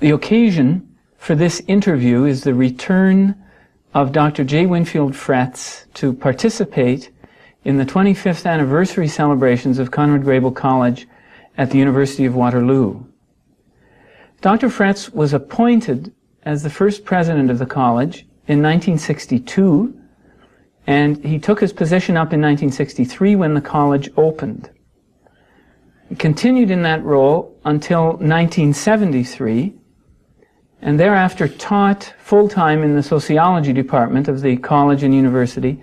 The occasion for this interview is the return of Dr. J. Winfield Fretz to participate in the 25th anniversary celebrations of Conrad Grebel College at the University of Waterloo. Dr. Fretz was appointed as the first president of the college in 1962, and he took his position up in 1963 when the college opened. He continued in that role until 1973, and thereafter taught full-time in the sociology department of the college and university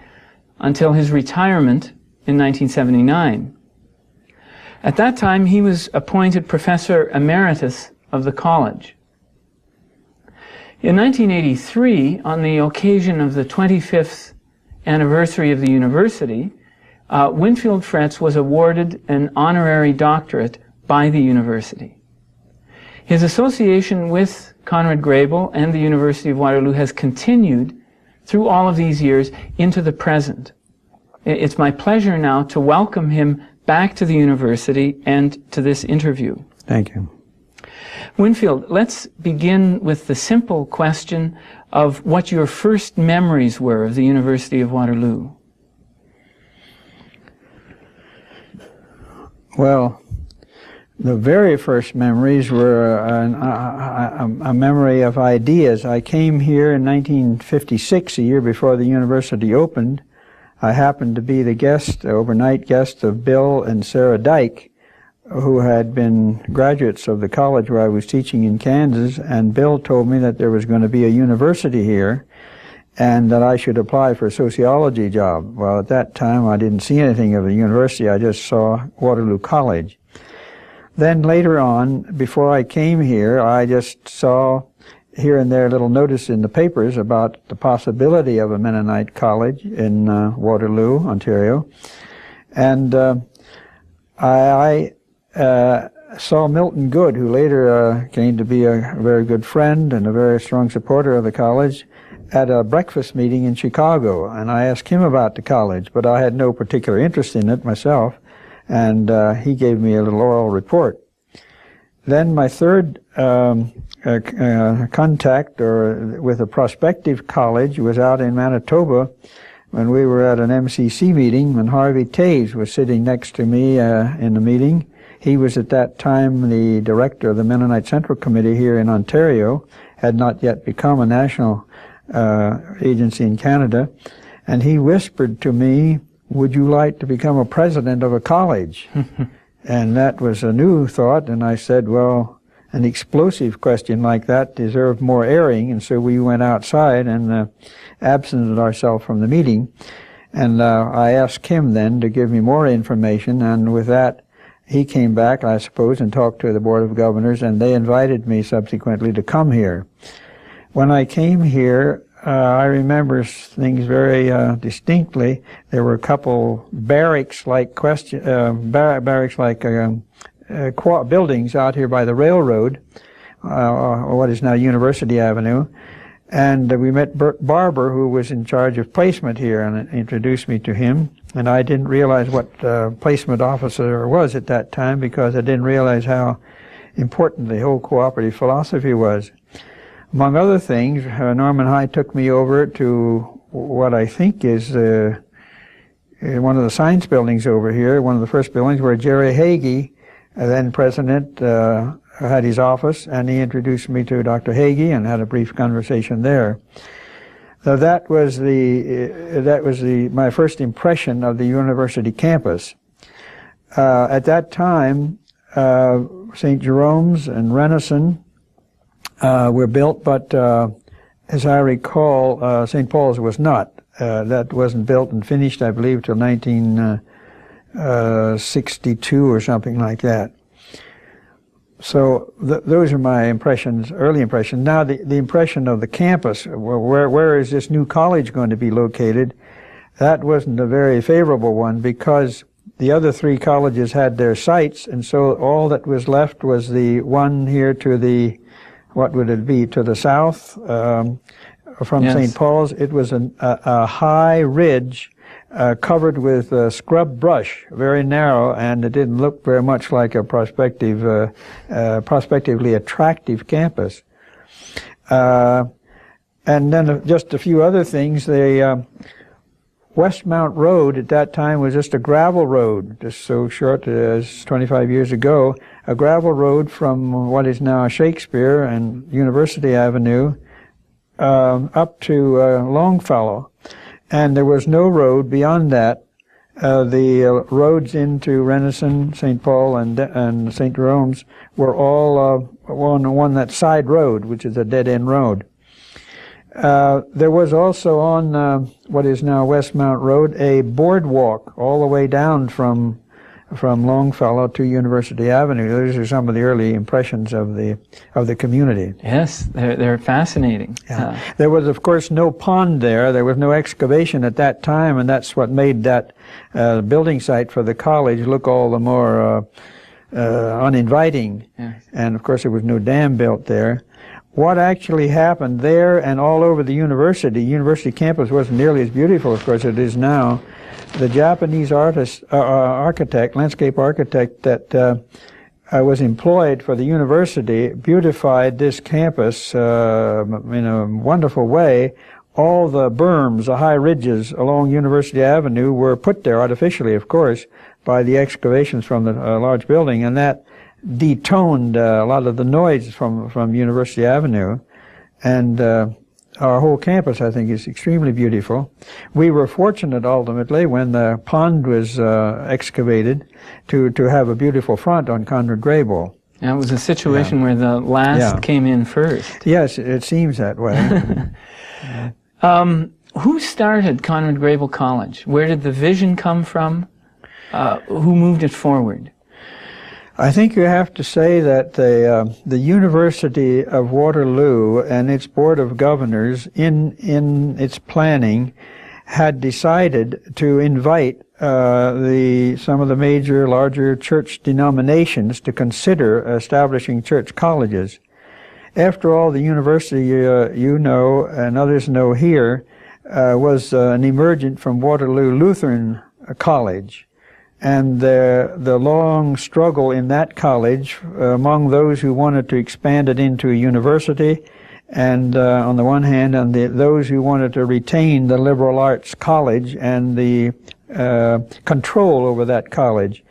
until his retirement in 1979. At that time, he was appointed professor emeritus of the college. In 1983, on the occasion of the 25th anniversary of the university, Winfield Fretz was awarded an honorary doctorate by the university. His association with Conrad Grebel and the University of Waterloo has continued through all of these years into the present. It's my pleasure now to welcome him back to the university and to this interview. Thank you. Winfield, let's begin with the simple question of what your first memories were of the University of Waterloo. Well, the very first memories were a memory of ideas. I came here in 1956, a year before the university opened. I happened to be the guest, overnight guest of Bill and Sarah Dyke, who had been graduates of the college where I was teaching in Kansas, and Bill told me that there was going to be a university here and that I should apply for a sociology job. Well, at that time I didn't see anything of the university, I just saw Waterloo College. Then later on, before I came here, I just saw here and there little notice in the papers about the possibility of a Mennonite college in Waterloo, Ontario. And I saw Milton Good, who later came to be a very good friend and a very strong supporter of the college, at a breakfast meeting in Chicago. And I asked him about the college, but I had no particular interest in it myself. And he gave me a little oral report. Then my third contact with a prospective college was out in Manitoba when we were at an MCC meeting when Harvey Taves was sitting next to me in the meeting. He was at that time the director of the Mennonite Central Committee here in Ontario, had not yet become a national agency in Canada, and he whispered to me, "Would you like to become a president of a college?" And that was a new thought, and I said, well, an explosive question like that deserved more airing, and so we went outside and absented ourselves from the meeting. And I asked him then to give me more information, and with that he came back, I suppose, and talked to the Board of Governors, and they invited me subsequently to come here. When I came here, I remember things very distinctly. There were a couple barracks-like buildings out here by the railroad, or what is now University Avenue, and we met Bert Barber, who was in charge of placement here, and introduced me to him. And I didn't realize what placement officer was at that time, because I didn't realize how important the whole cooperative philosophy was. Among other things, Norman High took me over to what I think is one of the science buildings over here, one of the first buildings where Jerry Hagee, then president, had his office, and he introduced me to Dr. Hagee and had a brief conversation there. So that was my first impression of the university campus. At that time, St. Jerome's and Renison were built, but as I recall, St. Paul's was not. That wasn't built and finished, I believe, till 1962 or something like that. So those are my impressions, early impressions. Now the impression of the campus, where is this new college going to be located? That wasn't a very favorable one, because the other three colleges had their sites, and so all that was left was the one here to the, what would it be, to the south from Yes. St. Paul's. It was a high ridge covered with scrub brush, very narrow, and it didn't look very much like a prospectively attractive campus. And then just a few other things. The Westmount Road at that time was just a gravel road, just so short as 25 years ago, a gravel road from what is now Shakespeare and University Avenue up to Longfellow. And there was no road beyond that. The roads into Renison, St. Paul, and St. Jerome's were all on that side road, which is a dead-end road. There was also on what is now Westmount Road a boardwalk all the way down from Longfellow to University Avenue. Those are some of the early impressions of the community. Yes, they're fascinating. Yeah. There was, of course, no pond there. There was no excavation at that time, and that's what made that building site for the college look all the more uninviting. Yes. And, of course, there was no dam built there. What actually happened there and all over the university campus wasn't nearly as beautiful, of course, as it is now. The Japanese landscape architect that was employed for the university beautified this campus in a wonderful way. All the berms, the high ridges along University Avenue were put there artificially, of course, by the excavations from the large building, and that detoned a lot of the noise from University Avenue. And our whole campus, I think, is extremely beautiful. We were fortunate, ultimately, when the pond was excavated, to have a beautiful front on Conrad Grebel. And it was a situation where the last came in first. Yes, it seems that way. Who started Conrad Grebel College? Where did the vision come from? Who moved it forward? I think you have to say that the University of Waterloo and its Board of Governors, in its planning, had decided to invite some of the major, larger church denominations to consider establishing church colleges. After all, the university, you know, and others know here, was an emergent from Waterloo Lutheran College. And the long struggle in that college among those who wanted to expand it into a university, and on the one hand, and those who wanted to retain the liberal arts college and the control over that college.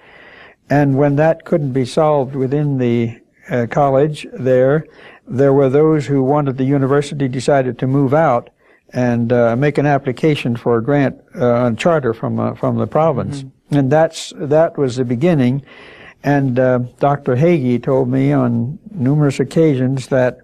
And when that couldn't be solved within the college there were those who wanted the university decided to move out and make an application for a grant on charter from the province. Mm-hmm. And that was the beginning. And Dr. Hagee told me on numerous occasions that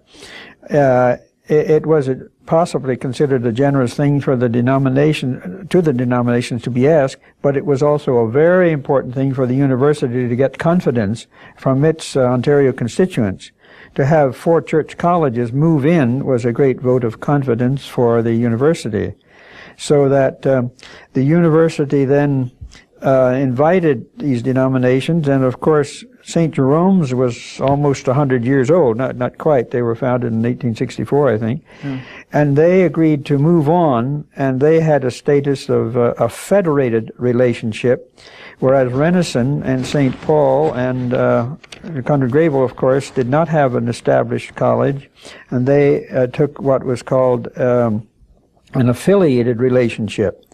it was possibly considered a generous thing for the denominations to be asked, but it was also a very important thing for the university to get confidence from its Ontario constituents. To have 4 church colleges move in was a great vote of confidence for the university. So that the university then invited these denominations, and of course St. Jerome's was almost 100 years old, not quite. They were founded in 1864, I think. Mm. And they agreed to move on, and they had a status of a federated relationship, whereas Renison and St. Paul and Conrad Grebel, of course, did not have an established college, and they took what was called an affiliated relationship.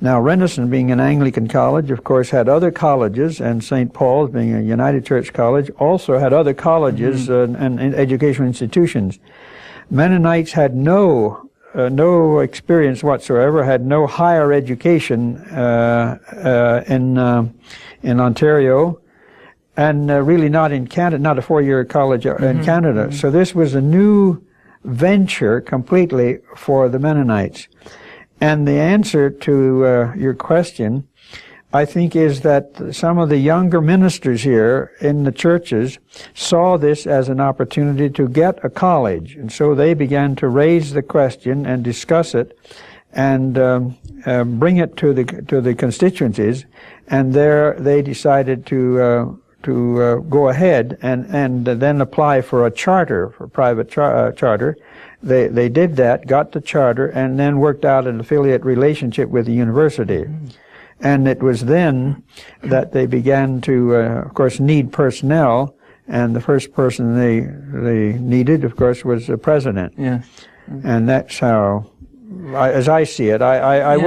Now, Renison, being an Anglican college, of course, had other colleges, and St. Paul's, being a United Church college, also had other colleges and educational institutions. Mennonites had no experience whatsoever, had no higher education in Ontario, and really not in Canada, not a 4-year college in Canada. So this was a new venture completely for the Mennonites. And the answer to your question, I think, is that some of the younger ministers here in the churches saw this as an opportunity to get a college. And so they began to raise the question and discuss it and bring it to the constituencies. And there they decided to go ahead and then apply for a charter, for private charter. They did that, got the charter, and then worked out an affiliate relationship with the university. And it was then that they began to, of course, need personnel, And the first person they needed, of course, was the president. Yes. And that's how, as I see it, I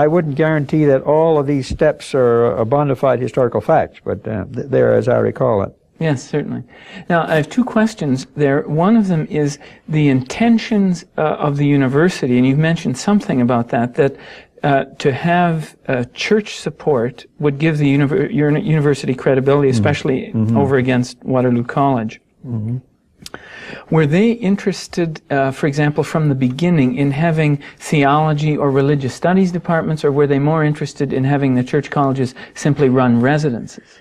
wouldn't guarantee that all of these steps are a bona fide historical facts, but they're as I recall it. Yes, certainly. Now, I have two questions there. One of them is the intentions of the university, and you've mentioned something about that, to have church support would give the university credibility, especially over against Waterloo College. Were they interested, for example, from the beginning in having theology or religious studies departments, or were they more interested in having the church colleges simply run residences?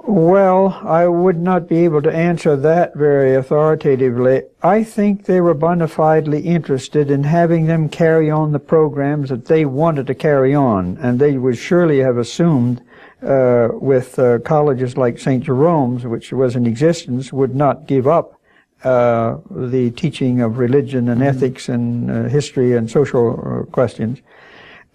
Well, I would not be able to answer that very authoritatively. I think they were bona fidely interested in having them carry on the programs that they wanted to carry on, and they would surely have assumed with colleges like St. Jerome's, which was in existence, would not give up the teaching of religion and ethics and history and social questions.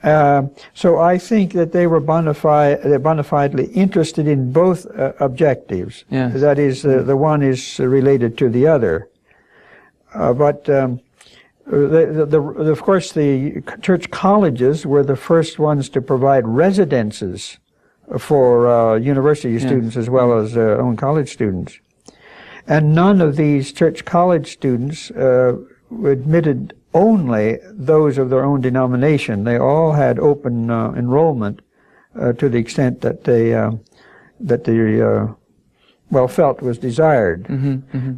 So I think that they were bona fidely interested in both objectives. Yes. That is, the one is related to the other. But of course, the church colleges were the first ones to provide residences for university students as well as own college students. And none of these church college students admitted only those of their own denomination. They all had open enrollment to the extent that they felt was desired.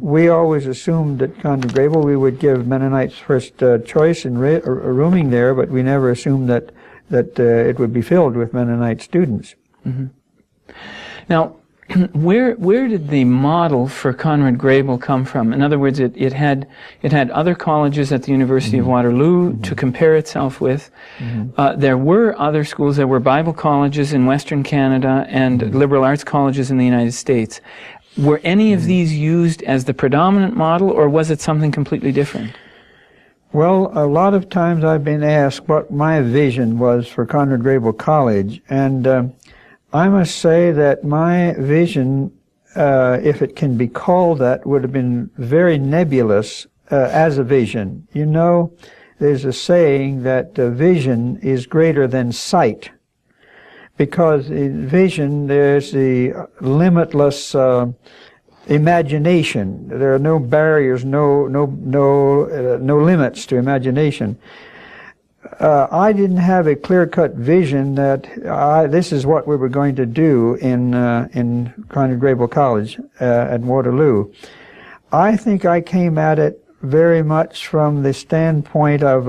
We always assumed at Conrad Grebel we would give Mennonites first choice in rooming there, but we never assumed that it would be filled with Mennonite students. Now, where did the model for Conrad Grebel come from? In other words, it had other colleges at the University of Waterloo to compare itself with. There were other schools. There were Bible colleges in Western Canada and liberal arts colleges in the United States. Were any of these used as the predominant model, or was it something completely different? Well, a lot of times I've been asked what my vision was for Conrad Grebel College, and I must say that my vision, if it can be called that, would have been very nebulous as a vision. You know, there's a saying that vision is greater than sight, because in vision there's the limitless imagination. There are no barriers, no limits to imagination. I didn't have a clear-cut vision that this is what we were going to do in Conrad Grebel College at Waterloo. I think I came at it very much from the standpoint of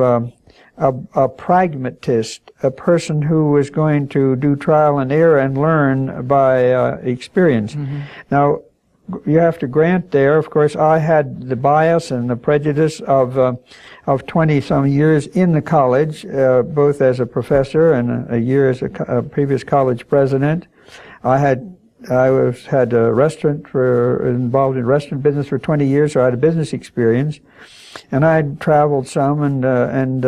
a pragmatist, a person who was going to do trial and error and learn by experience. Now, you have to grant there, of course, I had the bias and the prejudice of 20-some years in the college, both as a professor and a year as a previous college president. I had a restaurant involved in restaurant business for 20 years, so I had a business experience. And I'd traveled some, and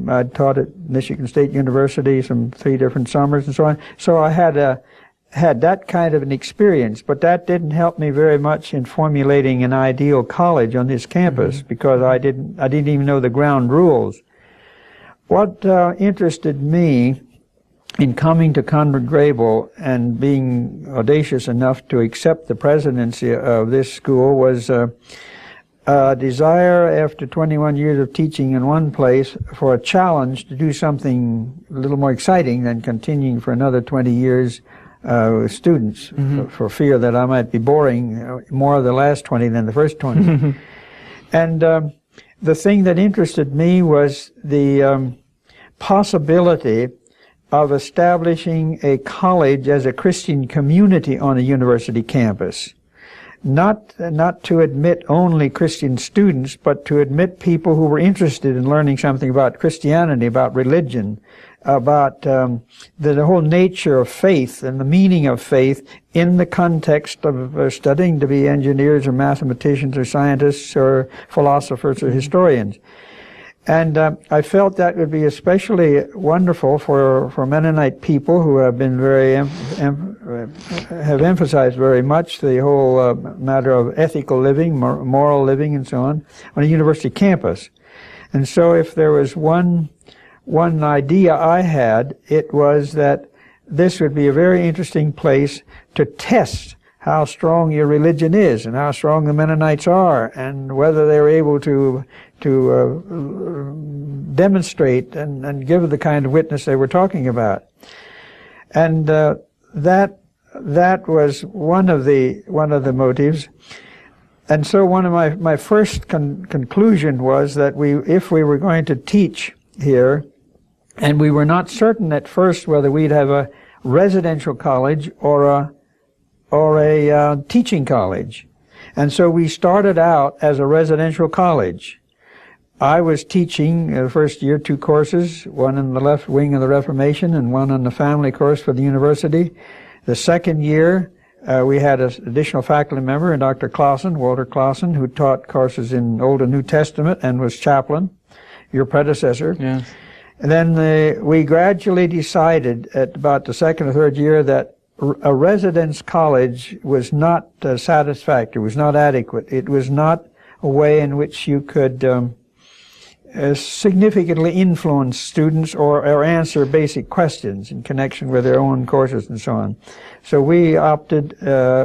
I'd taught at Michigan State University 3 different summers and so on. So I had that kind of an experience, but that didn't help me very much in formulating an ideal college on this campus, because I didn't even know the ground rules. What interested me in coming to Conrad Grebel and being audacious enough to accept the presidency of this school was a desire, after 21 years of teaching in one place, for a challenge to do something a little more exciting than continuing for another 20 years with students, for fear that I might be boring more of the last 20 than the first 20. And the thing that interested me was the possibility of establishing a college as a Christian community on a university campus. Not to admit only Christian students, but to admit people who were interested in learning something about Christianity, about religion, about the whole nature of faith and the meaning of faith in the context of studying to be engineers or mathematicians or scientists or philosophers or historians. And I felt that would be especially wonderful for Mennonite people who have been very have emphasized very much the whole matter of ethical living, moral living, and so on a university campus. And so if there was one idea I had, it was that this would be a very interesting place to test how strong your religion is and how strong the Mennonites are, and whether they're able to demonstrate and give the kind of witness they were talking about. And that was one of the motives. And so one of my first conclusion was that if we were going to teach here, and we were not certain at first whether we'd have a residential college or a teaching college. And so we started out as a residential college. I was teaching the first year 2 courses, one in the left wing of the Reformation and one on the family course for the university. The second year, we had an additional faculty member, Dr. Clausen, Walter Clausen, who taught courses in Old and New Testament and was chaplain, your predecessor. Yes. And then we gradually decided at about the second or third year that a residence college was not satisfactory, was not adequate. It was not a way in which you could significantly influence students or answer basic questions in connection with their own courses and so on. So we opted,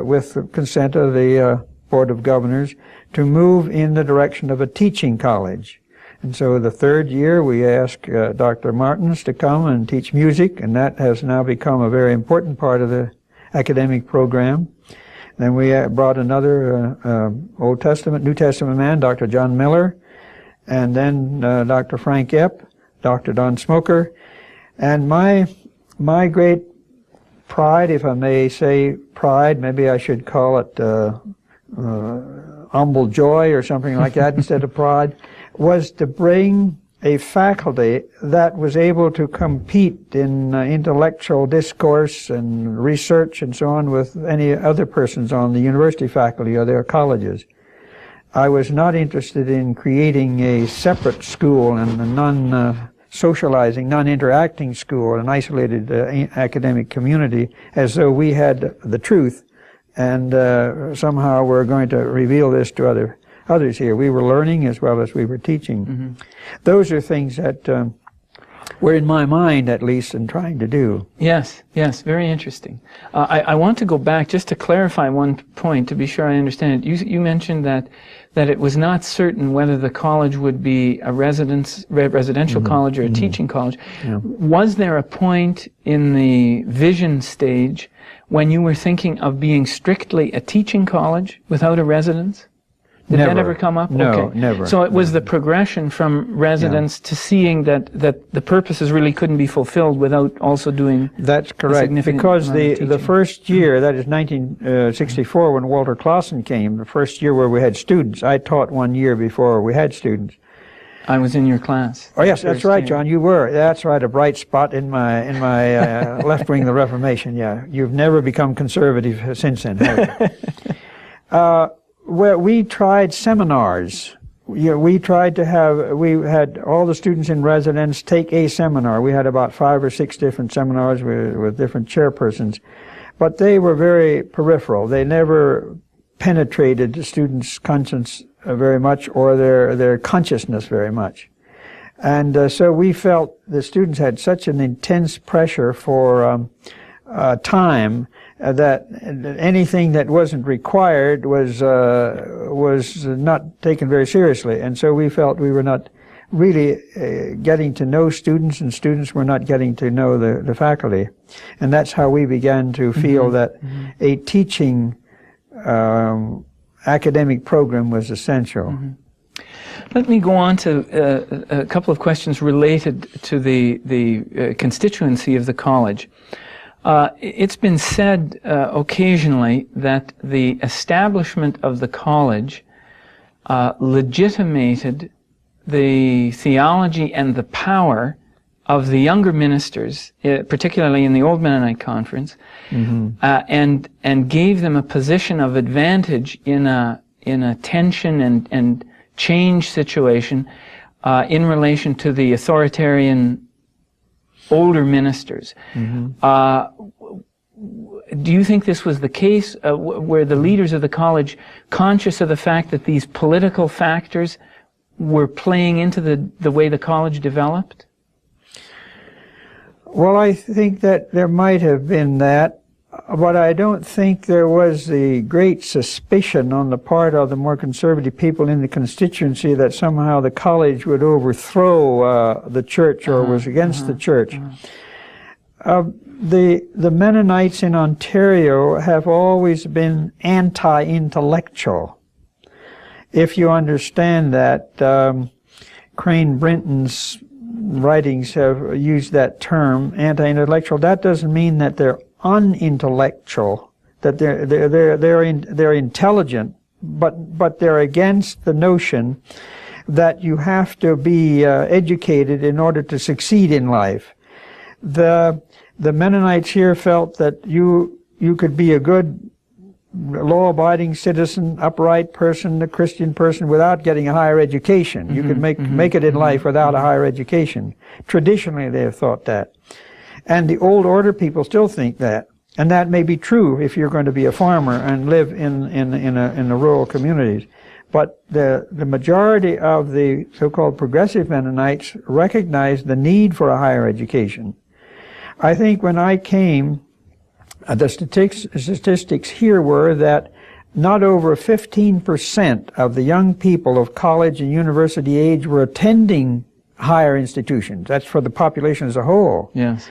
with the consent of the Board of Governors, to move in the direction of a teaching college. And so the third year we asked Dr. Martins to come and teach music, and that has now become a very important part of the academic program. Then we brought another Old Testament, New Testament man, Dr. John Miller, and then Dr. Frank Epp, Dr. Don Smoker. And my great pride, if I may say pride, maybe I should call it humble joy or something like that instead of pride, was to bring a faculty that was able to compete in intellectual discourse and research and so on with any other persons on the university faculty or their colleges. I was not interested in creating a separate school and a non-socializing, non-interacting school, an isolated academic community, as though we had the truth and somehow we're going to reveal this to others here. We were learning as well as we were teaching. Mm-hmm. Those are things that were in my mind, at least, in trying to do. Yes, very interesting. I want to go back just to clarify one point to be sure I understand it. You mentioned that it was not certain whether the college would be a residential mm-hmm. college or a mm-hmm. teaching college. Yeah. Was there a point in the vision stage when you were thinking of being strictly a teaching college without a residence? Did that ever come up? No, okay. Never. So it was the progression from residence to seeing that the purposes really couldn't be fulfilled without also doing. That's correct. Because the first year, that is 1964, when Walter Clausen came, the first year where we had students, I taught 1 year before we had students. I was in your class. Oh yes, that's right, John. You were. That's right. A bright spot in my left wing of the Reformation. Yeah, you've never become conservative since then, have you? Well, we tried seminars. We had all the students in residence take a seminar. We had about 5 or 6 different seminars with different chairpersons, but they were very peripheral. They never penetrated the students' conscience very much or their consciousness very much. And so we felt the students had such an intense pressure for time that anything that wasn't required was not taken very seriously, and so we felt we were not really getting to know students, and students were not getting to know the faculty, and that's how we began to feel mm-hmm. that mm-hmm. a teaching academic program was essential. Mm-hmm. Let me go on to a couple of questions related to the constituency of the college. It's been said occasionally that the establishment of the college legitimated the theology and the power of the younger ministers, particularly in the Old Mennonite Conference, mm-hmm. and gave them a position of advantage in a tension and change situation in relation to the authoritarian older ministers. Mm-hmm. do you think this was the case? Were the leaders of the college conscious of the fact that these political factors were playing into the way the college developed? Well, I think that there might have been that, but I don't think there was the great suspicion on the part of the more conservative people in the constituency that somehow the college would overthrow the church or was against the church. The Mennonites in Ontario have always been anti-intellectual. If you understand that, Crane Brinton's writings have used that term, anti-intellectual. That doesn't mean that they're unintellectual, that they're intelligent, but they're against the notion that you have to be educated in order to succeed in life. The Mennonites here felt that you could be a good law-abiding citizen, upright person, a Christian person, without getting a higher education. You could make it in life without a higher education. Traditionally, they have thought that. And the old order people still think that. And that may be true if you're going to be a farmer and live in the rural communities. But the majority of the so-called progressive Mennonites recognize the need for a higher education. I think when I came, the statistics here were that not over 15% of the young people of college and university age were attending higher institutions. That's for the population as a whole. Yes.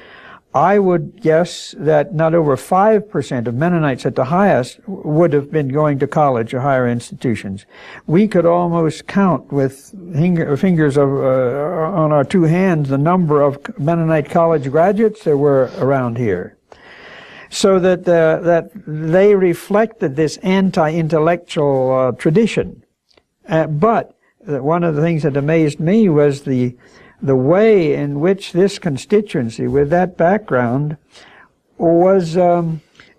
I would guess that not over 5% of Mennonites at the highest would have been going to college or higher institutions. We could almost count with fingers on our two hands the number of Mennonite college graduates there were around here. So that they reflected this anti-intellectual tradition. But one of the things that amazed me was the way in which this constituency, with that background, was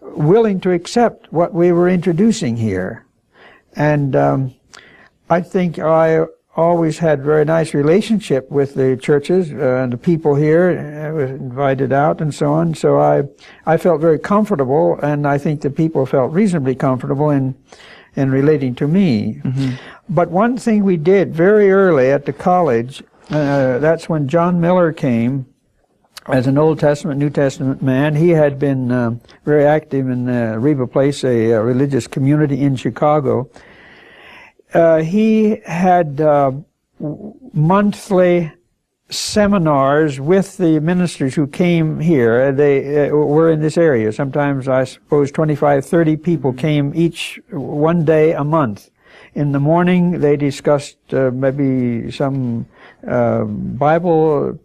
willing to accept what we were introducing here. And I think I always had very nice relationship with the churches and the people here. I was invited out and so on. So I felt very comfortable, and I think the people felt reasonably comfortable in relating to me. Mm-hmm. But one thing we did very early at the college, that's when John Miller came as an Old Testament, New Testament man. He had been very active in Reba Place, a religious community in Chicago. He had monthly seminars with the ministers who came here. They were in this area. Sometimes, I suppose, 25, 30 people came each one day a month. In the morning, they discussed maybe some Bible,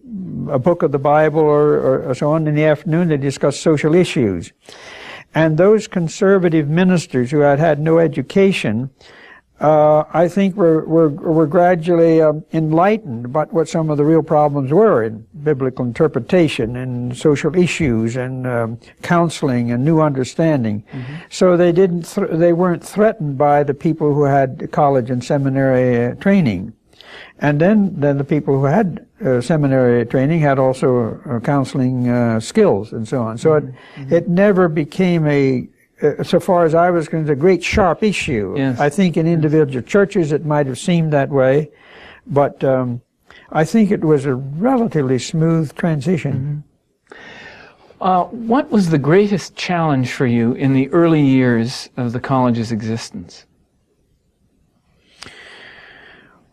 a book of the Bible or so on. In the afternoon, they discussed social issues. And those conservative ministers who had had no education, I think were gradually enlightened about what some of the real problems were in biblical interpretation and social issues and counseling and new understanding. Mm-hmm. So they weren't threatened by the people who had college and seminary training. And then the people who had seminary training had also counseling skills and so on. So it never became so far as I was concerned, a great sharp issue. Yes. I think in individual churches it might have seemed that way, but I think it was a relatively smooth transition. Mm-hmm. What was the greatest challenge for you in the early years of the college's existence?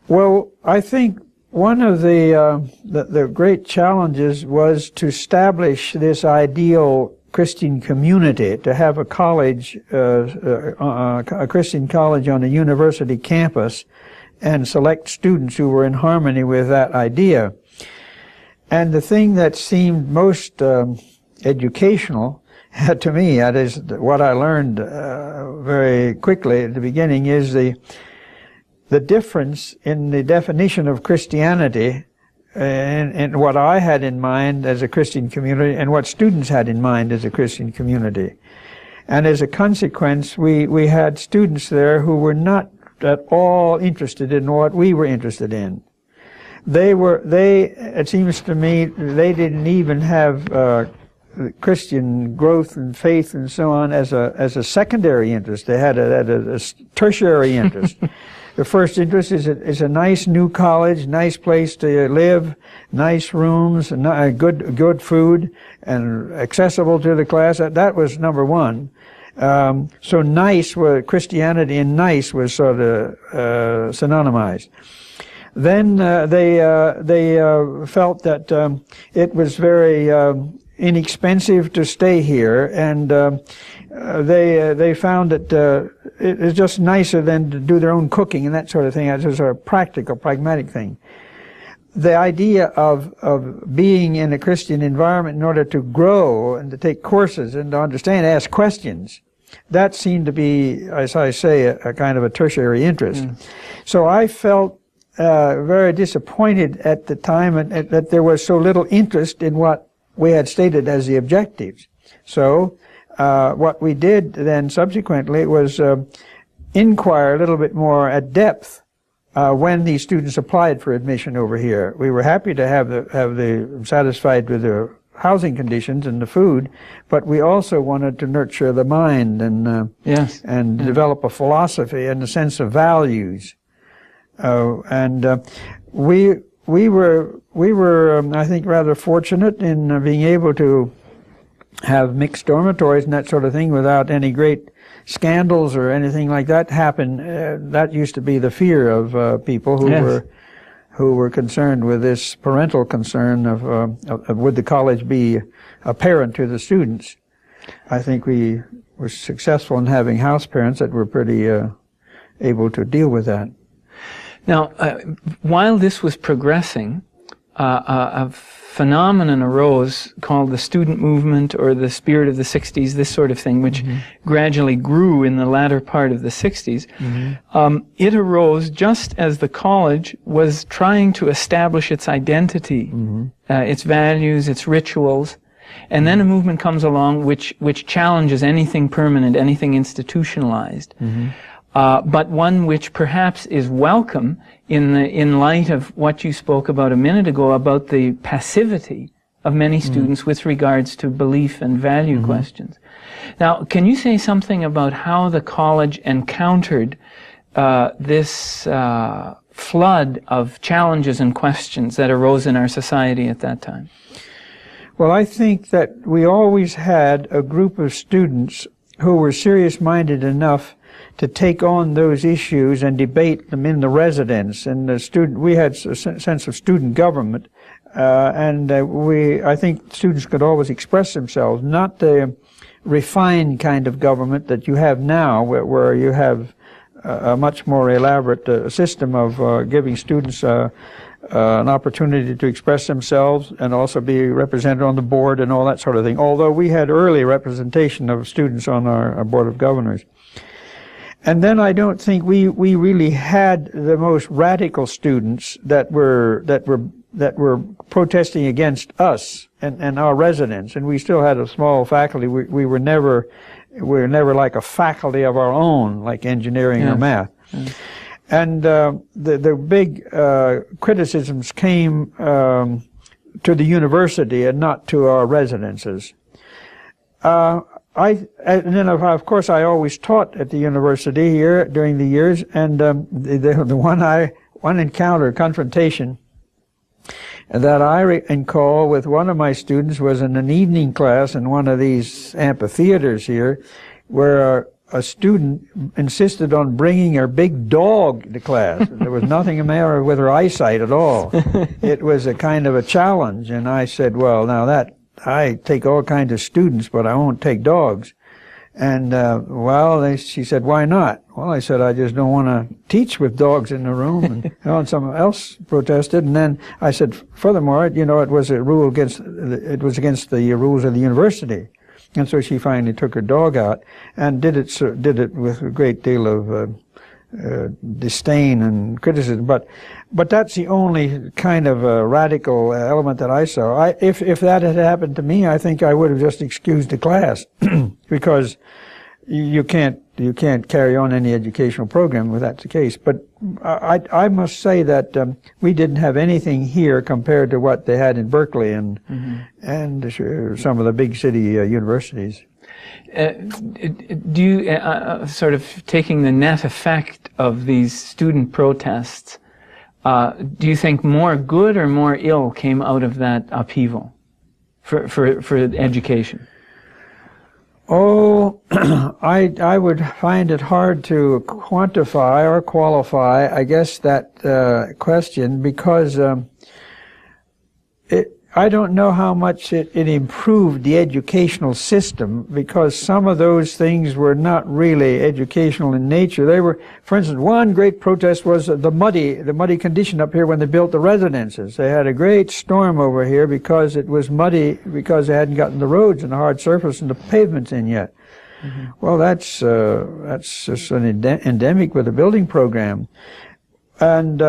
Well, I think one of the great challenges was to establish this ideal Christian community, to have a college, a Christian college on a university campus, and select students who were in harmony with that idea. And the thing that seemed most educational to me, that is what I learned very quickly at the beginning, is the difference in the definition of Christianity and what I had in mind as a Christian community and what students had in mind as a Christian community. And as a consequence, we had students there who were not at all interested in what we were interested in. It seems to me, they didn't even have Christian growth and faith and so on as a secondary interest. They had a tertiary interest. The first interest is a nice new college, nice place to live, nice rooms, good food, and accessible to the class. That was number one. So nice, Christianity and nice was sort of synonymized. Then they felt that it was very inexpensive to stay here, and they found that it was just nicer than to do their own cooking and that sort of thing. It was a practical, pragmatic thing. The idea of being in a Christian environment in order to grow and to take courses and to understand, ask questions, that seemed to be, as I say, a kind of a tertiary interest. So I felt very disappointed at the time that there was so little interest in what we had stated as the objectives. So what we did then subsequently was inquire a little bit more at depth when these students applied for admission over here. We were happy to have the satisfied with their housing conditions and the food, but we also wanted to nurture the mind and develop a philosophy and a sense of values. We were I think rather fortunate in being able to have mixed dormitories and that sort of thing without any great scandals or anything like that happen. That used to be the fear of people who were concerned with this parental concern of would the college be apparent to the students. I think we were successful in having house parents that were pretty able to deal with that. Now, while this was progressing, a phenomenon arose called the student movement or the spirit of the 60s, this sort of thing, which gradually grew in the latter part of the 60s. It arose just as the college was trying to establish its identity, its values, its rituals, and then a movement comes along which challenges anything permanent, anything institutionalized. But one which perhaps is welcome in light of what you spoke about a minute ago about the passivity of many students with regards to belief and value questions. Now, can you say something about how the college encountered this flood of challenges and questions that arose in our society at that time? Well, I think that we always had a group of students who were serious-minded enough to take on those issues and debate them in the residence. And we had a sense of student government, and I think students could always express themselves, not the refined kind of government that you have now, where you have a much more elaborate system of giving students an opportunity to express themselves and also be represented on the board and all that sort of thing, although we had early representation of students on our board of governors. And then I don't think we really had the most radical students that were protesting against us and our residents, and we still had a small faculty. We were never like a faculty of our own, like engineering or math. And the big criticisms came to the university and not to our residences. And then, of course, I always taught at the university here during the years, and the one encounter, confrontation, that I recall with one of my students was in an evening class in one of these amphitheaters here, where a student insisted on bringing her big dog to class. There was nothing the matter with her eyesight at all. It was a kind of a challenge, and I said, well, now that I take all kinds of students, but I won't take dogs. And, she said, why not? Well, I said, I just don't want to teach with dogs in the room. And someone else protested. And then I said, furthermore, it was against the rules of the university. And so she finally took her dog out and did it with a great deal of disdain and criticism. But that's the only kind of radical element that I saw. If that had happened to me, I think I would have just excused the class because you can't carry on any educational program if that's the case. But I must say that we didn't have anything here compared to what they had in Berkeley and some of the big city universities. Do you, sort of taking the net effect of these student protests, do you think more good or more ill came out of that upheaval for education? Oh, I would find it hard to quantify or qualify, I guess, that question, because I don't know how much it improved the educational system, because some of those things were not really educational in nature. They were, for instance, one great protest was the muddy condition up here when they built the residences. They had a great storm over here because it was muddy, because they hadn't gotten the roads and the hard surface and the pavements in yet. Mm-hmm. Well, that's just an endemic with the building program. And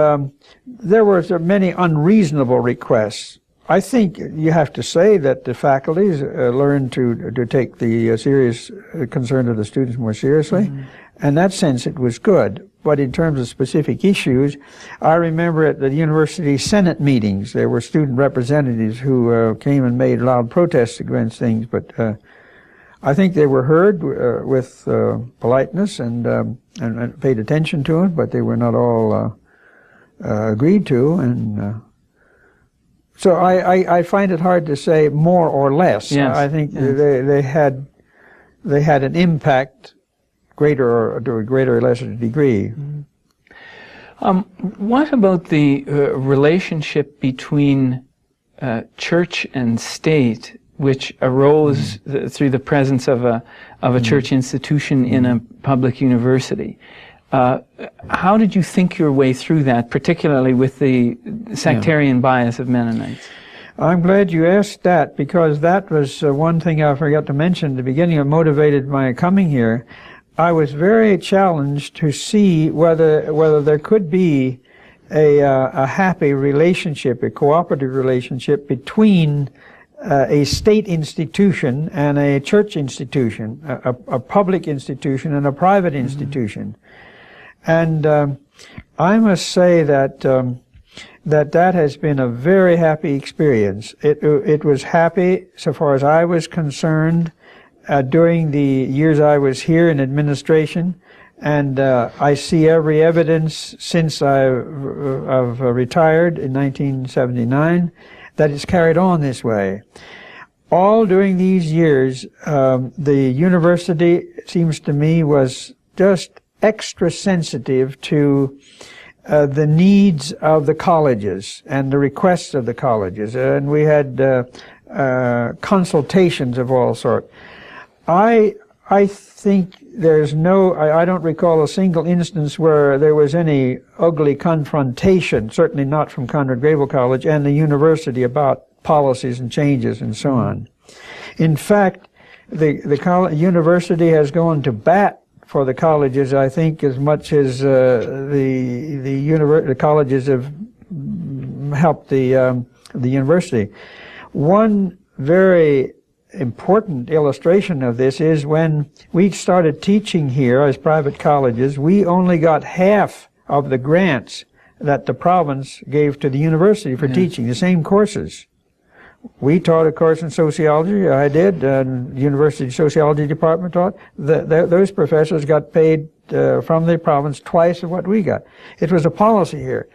there were many unreasonable requests. I think you have to say that the faculties learned to take the serious concern of the students more seriously. Mm-hmm. In that sense, it was good. But in terms of specific issues, I remember at the university Senate meetings, there were student representatives who came and made loud protests against things. But I think they were heard with politeness and paid attention to it, but they were not all agreed to. And so I find it hard to say more or less. Yes. I think they had an impact, greater or to a greater or lesser degree. Mm-hmm. What about the relationship between church and state, which arose through the presence of a church institution in a public university? How did you think your way through that, particularly with the sectarian bias of Mennonites? I'm glad you asked that, because that was one thing I forgot to mention at the beginning that motivated my coming here. I was very challenged to see whether there could be a happy relationship, a cooperative relationship between a state institution and a church institution, a public institution and a private institution. And I must say that that has been a very happy experience. It was happy so far as I was concerned during the years I was here in administration, and I see every evidence since I've retired in 1979 that it's carried on this way. All during these years, the university, it seems to me, was just extra sensitive to the needs of the colleges and the requests of the colleges, and we had consultations of all sorts. I think there's I don't recall a single instance where there was any ugly confrontation, certainly not from Conrad Grebel College and the university, about policies and changes and so on. In fact, the university has gone to bat for the colleges, I think, as much as the colleges have helped the university. One very important illustration of this is when we started teaching here as private colleges, we only got half of the grants that the province gave to the university for teaching the same courses. We taught a course in sociology, I did, and the university sociology department taught. Those professors got paid from the province twice of what we got. It was a policy here.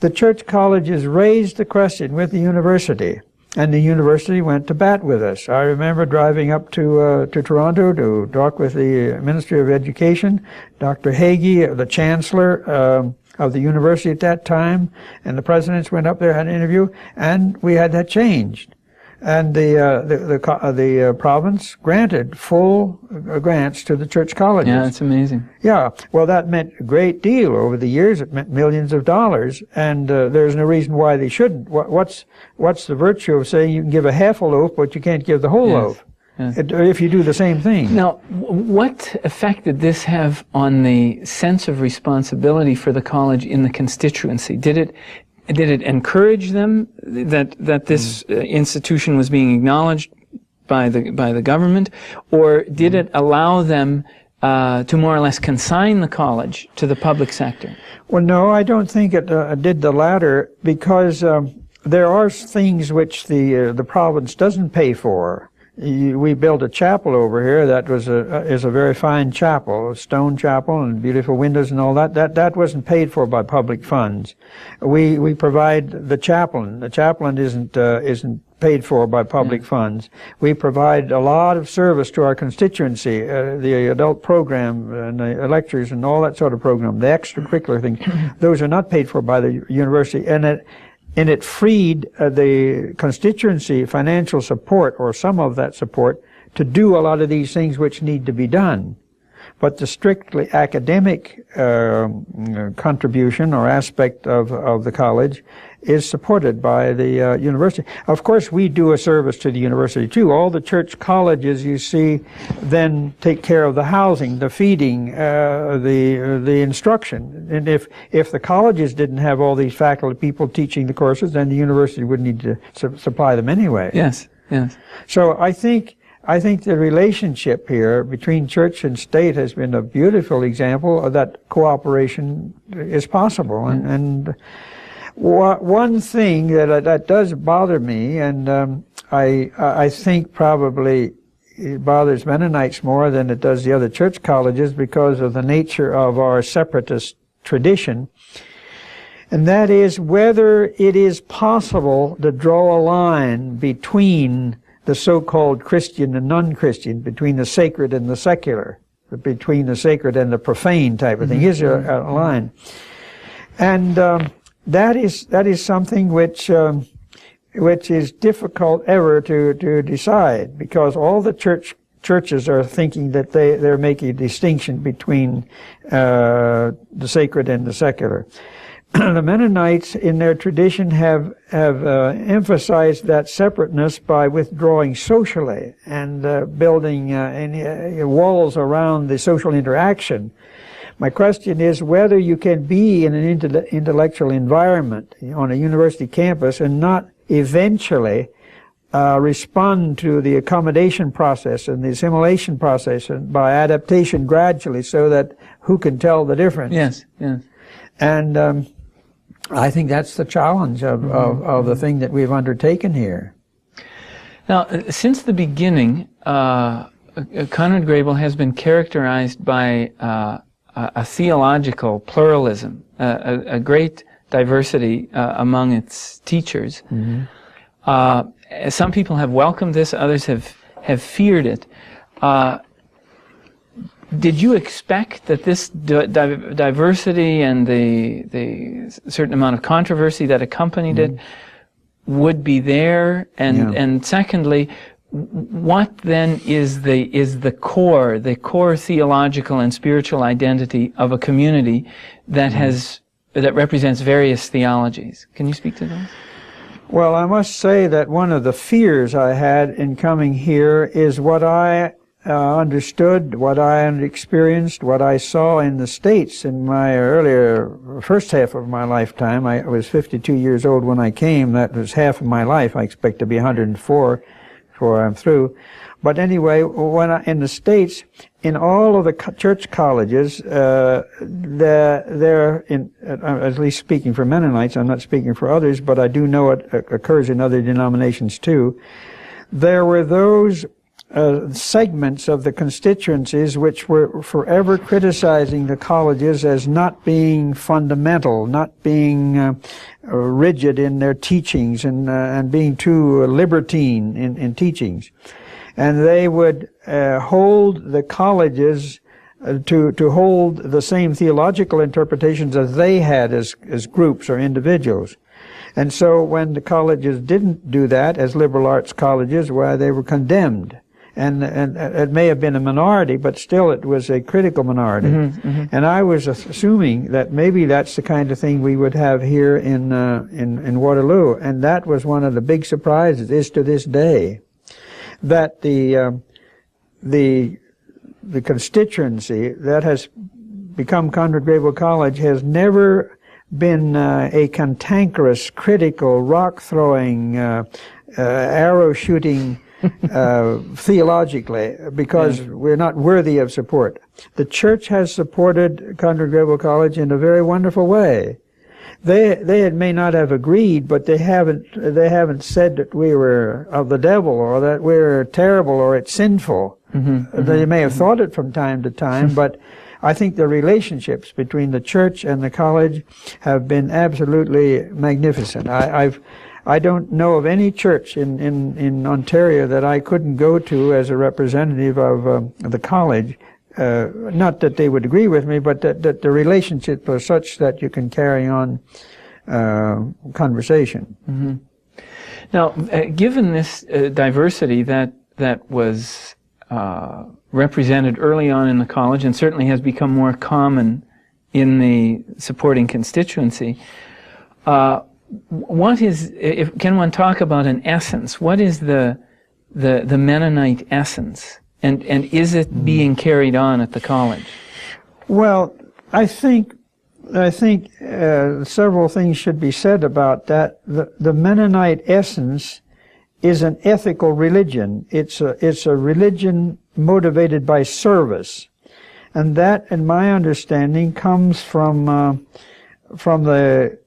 The church colleges raised the question with the university, and the university went to bat with us. I remember driving up to Toronto to talk with the Ministry of Education, Dr. Hagee, the chancellor of the university at that time, and the presidents went up there, had an interview, and we had that changed. And the province granted full grants to the church colleges. Yeah, that's amazing. Yeah, well, that meant a great deal over the years. It meant millions of dollars, and there's no reason why they shouldn't. What's the virtue of saying you can give a half a loaf, but you can't give the whole loaf? If you do the same thing. Now, what effect did this have on the sense of responsibility for the college in the constituency? Did it encourage them that this institution was being acknowledged by the government, or did it allow them to more or less consign the college to the public sector? Well, no, I don't think it did the latter, because there are things which the province doesn't pay for. We built a chapel over here that is a very fine chapel, a stone chapel and beautiful windows and all that. That wasn't paid for by public funds. We provide the chaplain. The chaplain isn't paid for by public funds. We provide a lot of service to our constituency, the adult program and the lectures and all that sort of program, the extracurricular things. Those are not paid for by the university, and it freed the constituency financial support, or some of that support, to do a lot of these things which need to be done. But the strictly academic contribution or aspect of the college is supported by the university. Of course, we do a service to the university too. All the church colleges, you see, then take care of the housing, the feeding, the instruction. And if the colleges didn't have all these faculty people teaching the courses, then the university would need to supply them anyway. Yes, yes. So I think the relationship here between church and state has been a beautiful example of that cooperation is possible. And one thing that does bother me, and I think probably it bothers Mennonites more than it does the other church colleges, because of the nature of our separatist tradition, and that is whether it is possible to draw a line between the so-called Christian and non-Christian, between the sacred and the secular, between the sacred and the profane type of thing. Is there a line? And that is something which is difficult ever to decide, because all the churches are thinking that they're making a distinction between the sacred and the secular. The Mennonites, in their tradition, have emphasized that separateness by withdrawing socially and building walls around the social interaction. My question is whether you can be in an intellectual environment on a university campus and not eventually respond to the accommodation process and the assimilation process and by adaptation gradually, so that who can tell the difference? Yes, yes. And I think that's the challenge of the thing that we've undertaken here. Now, since the beginning, Conrad Grebel has been characterized by a theological pluralism, a great diversity among its teachers. Some people have welcomed this, others have feared it. Did you expect that this diversity and the certain amount of controversy that accompanied it would be there? And secondly, what then is the core theological and spiritual identity of a community that that represents various theologies? Can you speak to that? Well, I must say that one of the fears I had in coming here is what I understood, what I experienced, what I saw in the States in my earlier first half of my lifetime. I was 52 years old when I came. That was half of my life. I expect to be 104 before I'm through. But anyway, in the States, in all of the church colleges, at least speaking for Mennonites, I'm not speaking for others, but I do know it occurs in other denominations too, there were those segments of the constituencies which were forever criticizing the colleges as not being fundamental, not being rigid in their teachings, and being too libertine in teachings. And they would hold the colleges to hold the same theological interpretations as they had as groups or individuals. And so when the colleges didn't do that, as liberal arts colleges, why they were condemned. And it may have been a minority, but still it was a critical minority. And I was assuming that maybe that's the kind of thing we would have here in Waterloo. And that was one of the big surprises, is to this day, that the constituency that has become Conrad Grebel College has never been a cantankerous, critical, rock-throwing, arrow-shooting theologically, because we're not worthy of support. The church has supported Conrad Grebel College in a very wonderful way. They may not have agreed, but they haven't said that we were of the devil or that we're terrible or it's sinful. They may have thought it from time to time, but I think the relationships between the church and the college have been absolutely magnificent. I don't know of any church in Ontario that I couldn't go to as a representative of the college. Not that they would agree with me, but that the relationships are such that you can carry on conversation. Now, given this diversity that was represented early on in the college and certainly has become more common in the supporting constituency, what is, can one talk about an essence? What is the Mennonite essence? And is it being carried on at the college? Well, I think several things should be said about that. The Mennonite essence is an ethical religion. It's a religion motivated by service, and that, in my understanding, comes from the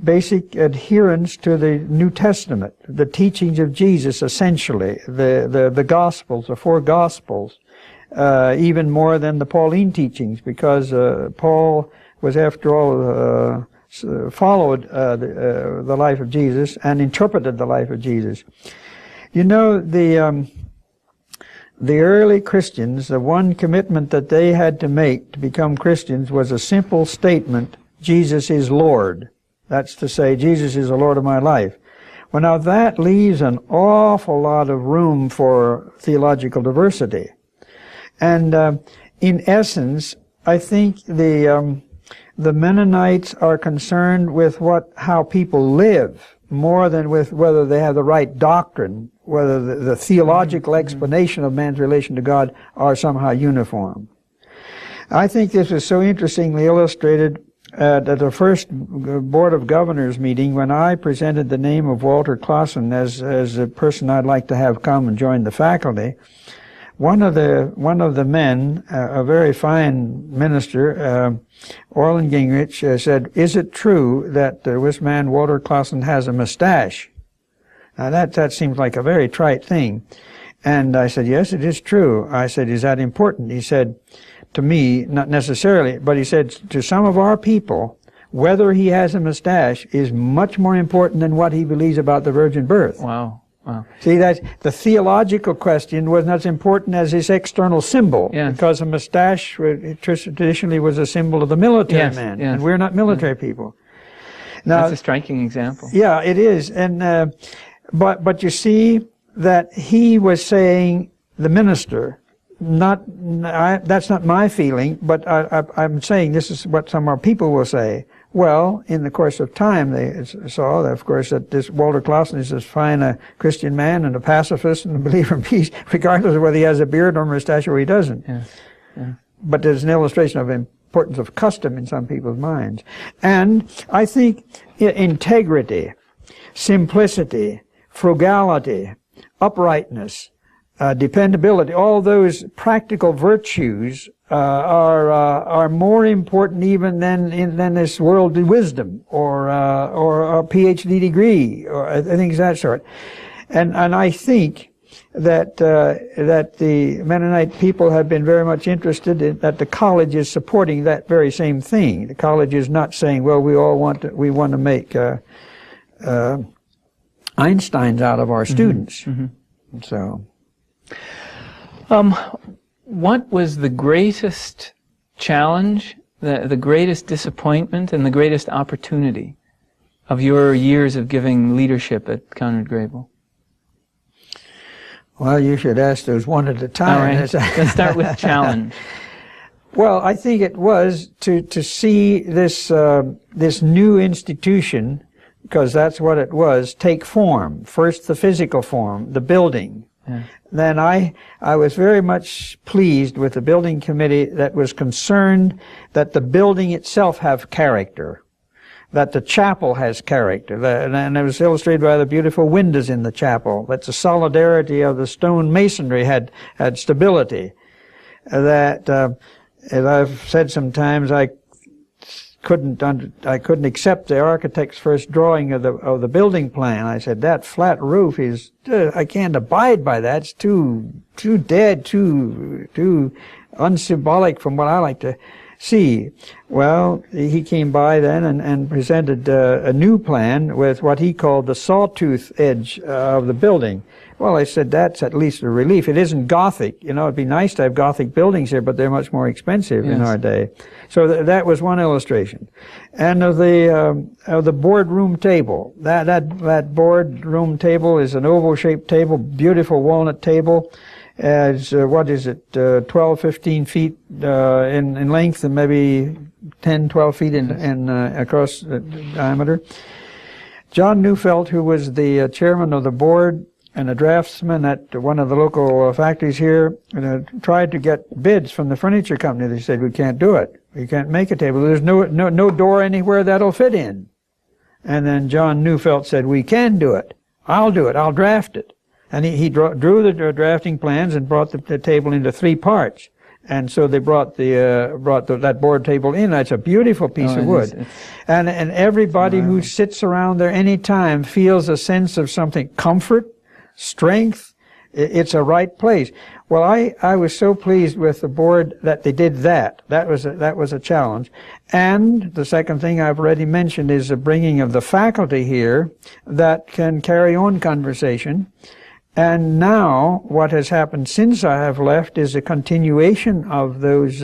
basic adherence to the New Testament, the teachings of Jesus, essentially, the Gospels, the four Gospels, even more than the Pauline teachings, because Paul was, after all, followed the life of Jesus and interpreted the life of Jesus. You know, the early Christians, the one commitment that they had to make to become Christians was a simple statement: Jesus is Lord. That's to say, Jesus is the Lord of my life. Well, now that leaves an awful lot of room for theological diversity. And in essence, I think the Mennonites are concerned with how people live more than with whether they have the right doctrine, whether the theological explanation of man's relation to God are somehow uniform. I think this was so interestingly illustrated at the first Board of Governors meeting, when I presented the name of Walter Clausen as a person I'd like to have come and join the faculty. One of the men, a very fine minister, Orland Gingrich, said, "Is it true that this man Walter Clausen has a mustache?" Now that seems like a very trite thing. And I said, "Yes, it is true." I said, "Is that important?" He said, "To me, not necessarily," but he said, "To some of our people, whether he has a mustache is much more important than what he believes about the virgin birth." Wow. Wow. See, that the theological question was not as important as his external symbol, because a mustache traditionally was a symbol of the military man, and we're not military people. Now, that's a striking example. Yeah, it is, and but you see that he was saying, the minister, that's not my feeling, but I'm saying this is what some of our people will say. Well, in the course of time, they saw, of course, that this Walter Clausen is as fine a Christian man and a pacifist and a believer in peace, regardless of whether he has a beard or a mustache or he doesn't. Yeah. But there's an illustration of the importance of custom in some people's minds. And I think integrity, simplicity, frugality, uprightness, dependability, all those practical virtues are more important even than this worldly wisdom or a PhD degree or things of that sort. And I think that the Mennonite people have been very much interested in that the college is supporting that very same thing. The college is not saying, well, we want to make Einsteins out of our students. So. What was the greatest challenge, the greatest disappointment, and the greatest opportunity of your years of giving leadership at Conrad Grebel? Well, you should ask those one at a time. All right. Let's start with challenge. Well, I think it was to see this new institution, because that's what it was, take form. First the physical form, the building. Yeah. Then I was very much pleased with the building committee that was concerned that the building itself have character. that the chapel has character, and it was illustrated by the beautiful windows in the chapel, that the solidarity of the stone masonry had stability, that, as I've said sometimes, I couldn't accept the architect's first drawing of the building plan. I said, that flat roof is, I can't abide by that. It's too dead, too unsymbolic from what I like to see. Well, he came by then and presented a new plan with what he called the sawtooth edge of the building. Well, I said, that's at least a relief. It isn't Gothic. You know, it'd be nice to have Gothic buildings here, but they're much more expensive in our day. So that was one illustration. And of the boardroom table. That boardroom table is an oval-shaped table, beautiful walnut table. It's, 12, 15 feet in length and maybe 10, 12 feet in across diameter. John Neufeld, who was the chairman of the board and a draftsman at one of the local factories here, tried to get bids from the furniture company. They said, we can't do it. We can't make a table. There's no door anywhere that'll fit in. And then John Neufeld said, we can do it. I'll do it. I'll draft it. And he drew the drafting plans and brought the table into 3 parts. And so they brought that board table in. That's a beautiful piece of wood. And everybody who sits around there any time feels a sense of something, comfort, strength. It's a right place. Well, I was so pleased with the board that they did that. That was a challenge. And the second thing I've already mentioned is the bringing of the faculty here that can carry on conversation. And now, what has happened since I have left is a continuation of those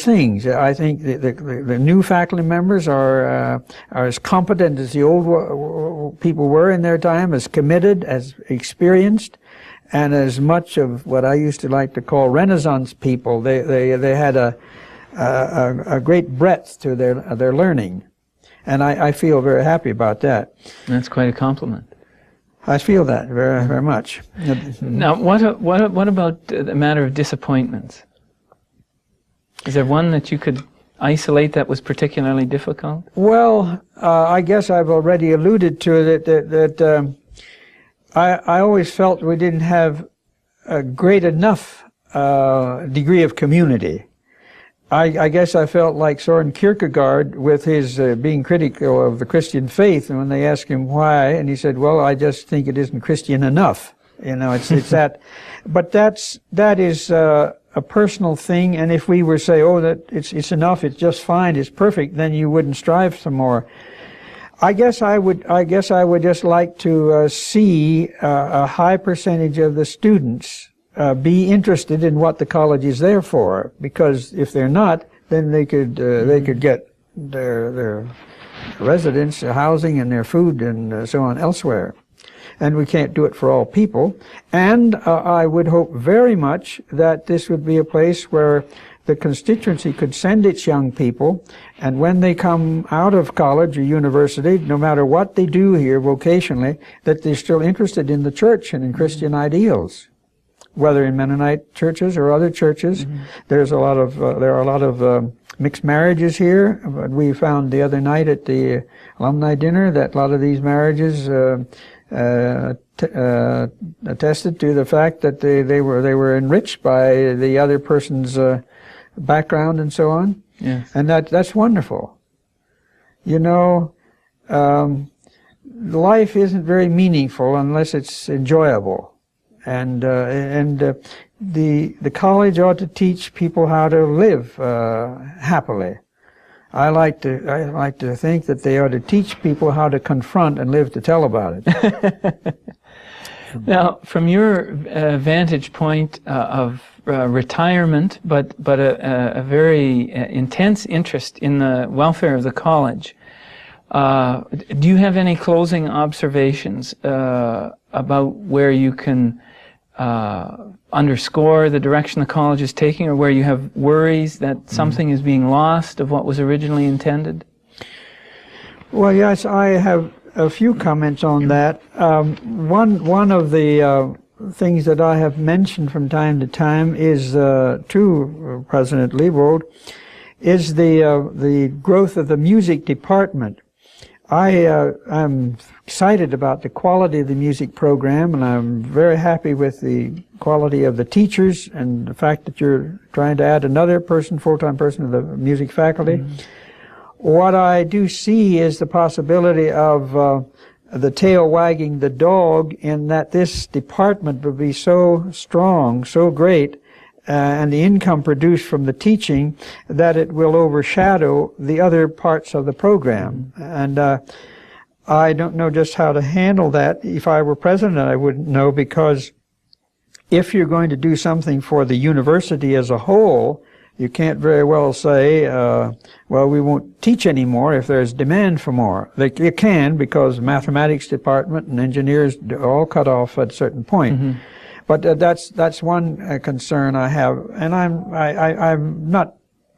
things. I think the new faculty members are as competent as the old people were in their time, as committed, as experienced, and as much of what I used to like to call Renaissance people. They had a great breadth to their learning, and I feel very happy about that. That's quite a compliment. I feel that very, very much. Now, what about the matter of disappointments? Is there one that you could isolate that was particularly difficult? Well, I guess I've already alluded to it, that I always felt we didn't have a great enough degree of community. I guess I felt like Soren Kierkegaard with his being critical of the Christian faith, and when they asked him why, and he said, well, I just think it isn't Christian enough. You know, it's that. But that is a personal thing, and if we were to say, oh, that it's enough, it's just fine, it's perfect, then you wouldn't strive some more. I guess I would just like to see a high percentage of the students be interested in what the college is there for, because if they're not, then they could get their residence, their housing, and their food and so on elsewhere. And we can't do it for all people. And I would hope very much that this would be a place where the constituency could send its young people, and when they come out of college or university, no matter what they do here vocationally, that they're still interested in the church and in Christian ideals. Whether in Mennonite churches or other churches, there are a lot of mixed marriages here. But we found the other night at the alumni dinner that a lot of these marriages attested to the fact that they were enriched by the other person's background and so on. Yes. And that's wonderful. You know, life isn't very meaningful unless it's enjoyable. And the college ought to teach people how to live happily. I like to think that they ought to teach people how to confront and live to tell about it. Now, from your vantage point of retirement, but a very intense interest in the welfare of the college, do you have any closing observations about where you can underscore the direction the college is taking, or where you have worries that something is being lost of what was originally intended? Well, yes, I have a few comments on that. One of the things that I have mentioned from time to time is to President Liebold is the growth of the music department. I'm excited about the quality of the music program, and I'm very happy with the quality of the teachers and the fact that you're trying to add another person, full-time person to the music faculty. Mm-hmm. What I do see is the possibility of the tail wagging the dog, in that this department will be so strong, so great, and the income produced from the teaching, that it will overshadow the other parts of the program. And I don't know just how to handle that. If I were president, I wouldn't know, because if you're going to do something for the university as a whole, you can't very well say, well, we won't teach anymore if there's demand for more. You can, because the mathematics department and engineers are all cut off at a certain point. Mm-hmm. But that's one concern I have, and I'm not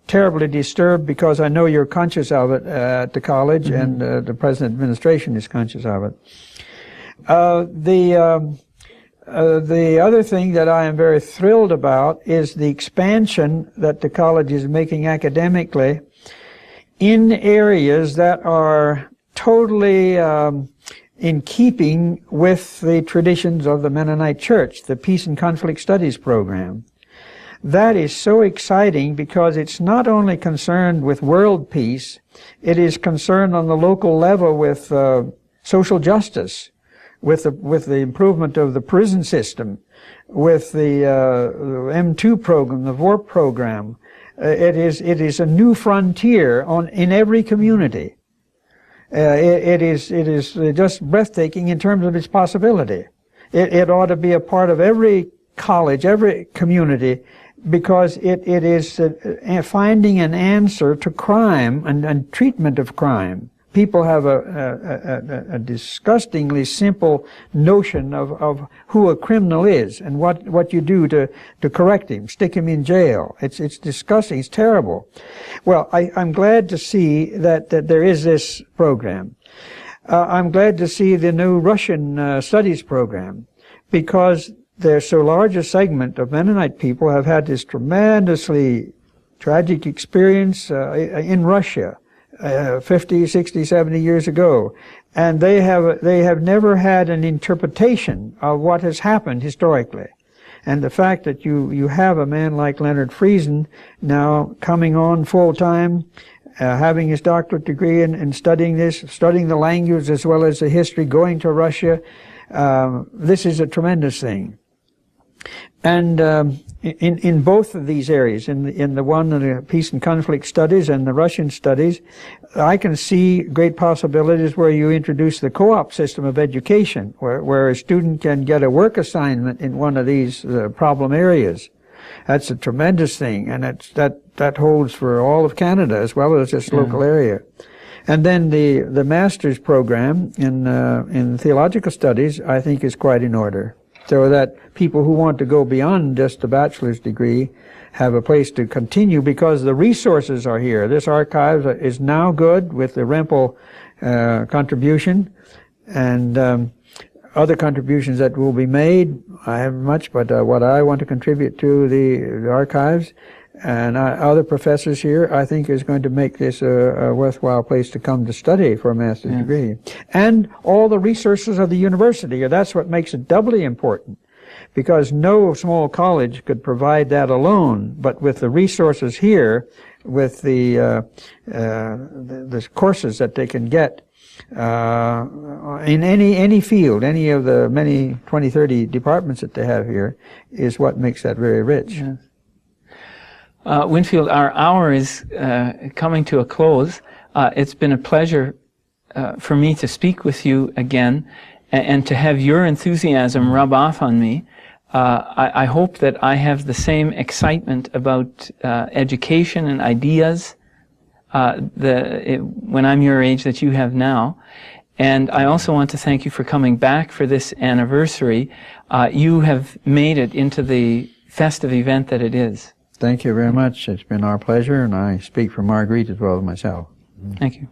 terribly disturbed, because I know you're conscious of it at the college, mm-hmm. and the present administration is conscious of it. The other thing that I am very thrilled about is the expansion that the college is making academically in areas that are totally in keeping with the traditions of the Mennonite Church, the Peace and Conflict Studies program. That is so exciting, because it's not only concerned with world peace, it is concerned on the local level with social justice, with the improvement of the prison system, with the M2 program, the VORP program. It is a new frontier in every community. It is just breathtaking in terms of its possibility. It ought to be a part of every college, every community, because it is finding an answer to crime and treatment of crime. People have a disgustingly simple notion of who a criminal is and what you do to correct him, stick him in jail. It's disgusting. It's terrible. Well, I'm glad to see that there is this program. I'm glad to see the new Russian studies program, because there's so large a segment of Mennonite people have had this tremendously tragic experience in Russia. 50, 60, 70 years ago, and they have never had an interpretation of what has happened historically. And the fact that you have a man like Leonard Friesen now coming on full time, having his doctorate degree and studying the language as well as the history, going to Russia, this is a tremendous thing. And in both of these areas, in the one, the Peace and Conflict Studies and the Russian Studies, I can see great possibilities where you introduce the co-op system of education, where a student can get a work assignment in one of these problem areas. That's a tremendous thing, and that holds for all of Canada as well as this local area. And then the master's program in theological studies, I think, is quite in order, so that people who want to go beyond just a bachelor's degree have a place to continue, because the resources are here. This archive is now good with the Rempel contribution, and other contributions that will be made. I haven't much, but what I want to contribute to the archives and other professors here, I think, is going to make this a worthwhile place to come to study for a master's degree. And all the resources of the university, that's what makes it doubly important, because no small college could provide that alone. But with the resources here, with the courses that they can get in any field, any of the many 20, 30 departments that they have here, is what makes that very rich. Yes. Winfield, our hour is coming to a close. It's been a pleasure for me to speak with you again, and to have your enthusiasm rub off on me. I hope that I have the same excitement about education and ideas when I'm your age that you have now. And I also want to thank you for coming back for this anniversary. You have made it into the festive event that it is. Thank you very much. It's been our pleasure, and I speak for Marguerite as well as myself. Thank you.